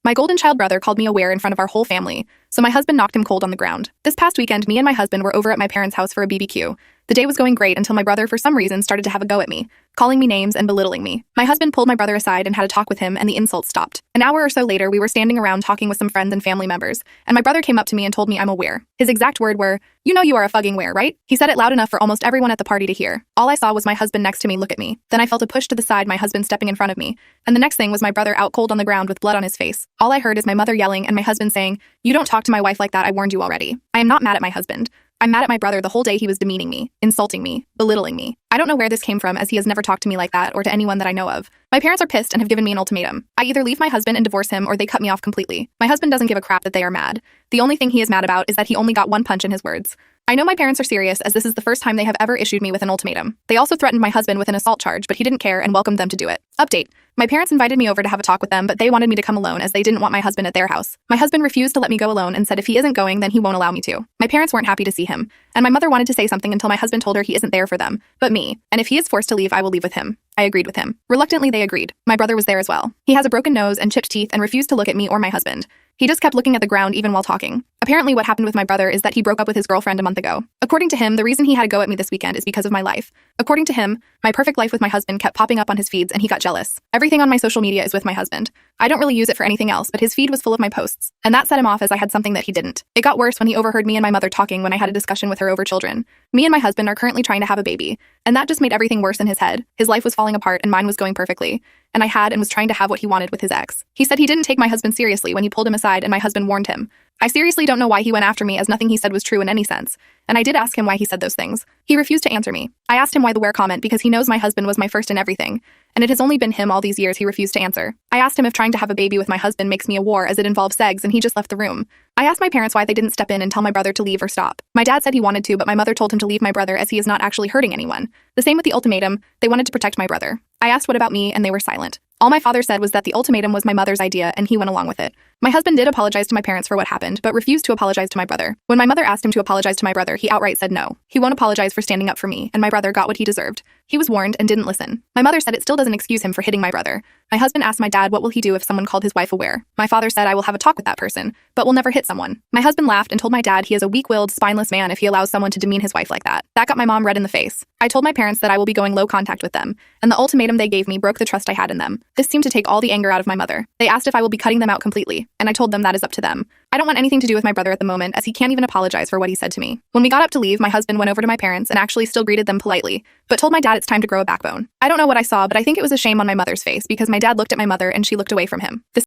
My golden child brother called me a were in front of our whole family, so my husband knocked him cold on the ground. This past weekend, me and my husband were over at my parents' house for a BBQ. The day was going great until my brother, for some reason, started to have a go at me, calling me names and belittling me. My husband pulled my brother aside and had a talk with him, and the insults stopped. An hour or so later, we were standing around talking with some friends and family members, and my brother came up to me and told me I'm a were. His exact words were, "You know you are a fucking were, right?" He said it loud enough for almost everyone at the party to hear. All I saw was my husband next to me look at me. Then I felt a push to the side, my husband stepping in front of me. And the next thing was my brother out cold on the ground with blood on his face. All I heard is my mother yelling and my husband saying, "You don't talk to my wife like that, I warned you already." I am not mad at my husband. I'm mad at my brother. The whole day he was demeaning me, insulting me, belittling me. I don't know where this came from, as he has never talked to me like that or to anyone that I know of. My parents are pissed and have given me an ultimatum. I either leave my husband and divorce him or they cut me off completely. My husband doesn't give a crap that they are mad. The only thing he is mad about is that he only got one punch in his words. I know my parents are serious, as this is the first time they have ever issued me with an ultimatum. They also threatened my husband with an assault charge, but he didn't care and welcomed them to do it. Update. My parents invited me over to have a talk with them, but they wanted me to come alone as they didn't want my husband at their house. My husband refused to let me go alone and said if he isn't going, then he won't allow me to. My parents weren't happy to see him, and my mother wanted to say something until my husband told her he isn't there for them, but me, and if he is forced to leave, I will leave with him. I agreed with him. Reluctantly, they agreed. My brother was there as well. He has a broken nose and chipped teeth and refused to look at me or my husband. He just kept looking at the ground even while talking. Apparently what happened with my brother is that he broke up with his girlfriend a month ago. According to him, the reason he had a go at me this weekend is because of my life. According to him, my perfect life with my husband kept popping up on his feeds and he got jealous. Everything on my social media is with my husband. I don't really use it for anything else, but his feed was full of my posts. And that set him off as I had something that he didn't. It got worse when he overheard me and my mother talking when I had a discussion with her over children. Me and my husband are currently trying to have a baby, and that just made everything worse in his head. His life was falling apart and mine was going perfectly. And I had and was trying to have what he wanted with his ex. He said he didn't take my husband seriously when he pulled him aside and my husband warned him. I seriously don't know why he went after me, as nothing he said was true in any sense. And I did ask him why he said those things. He refused to answer me. I asked him why the where comment because he knows my husband was my first in everything. And it has only been him all these years he refused to answer. I asked him if trying to have a baby with my husband makes me a whore as it involves sex, and he just left the room. I asked my parents why they didn't step in and tell my brother to leave or stop. My dad said he wanted to, but my mother told him to leave my brother as he is not actually hurting anyone. The same with the ultimatum. They wanted to protect my brother. I asked what about me, and they were silent. All my father said was that the ultimatum was my mother's idea, and he went along with it. My husband did apologize to my parents for what happened, but refused to apologize to my brother. When my mother asked him to apologize to my brother, he outright said no. He won't apologize for standing up for me, and my brother got what he deserved. He was warned and didn't listen. My mother said it still doesn't excuse him for hitting my brother. My husband asked my dad what will he do if someone called his wife a were. My father said I will have a talk with that person, but will never hit someone. My husband laughed and told my dad he is a weak-willed, spineless man if he allows someone to demean his wife like that. That got my mom red in the face. I told my parents that I will be going low contact with them, and the ultimatum they gave me broke the trust I had in them. This seemed to take all the anger out of my mother. They asked if I will be cutting them out completely, and I told them that is up to them. I don't want anything to do with my brother at the moment, as he can't even apologize for what he said to me. When we got up to leave, my husband went over to my parents and actually still greeted them politely, but told my dad it's time to grow a backbone. I don't know what I saw, but I think it was a shame on my mother's face because my dad looked at my mother and she looked away from him. This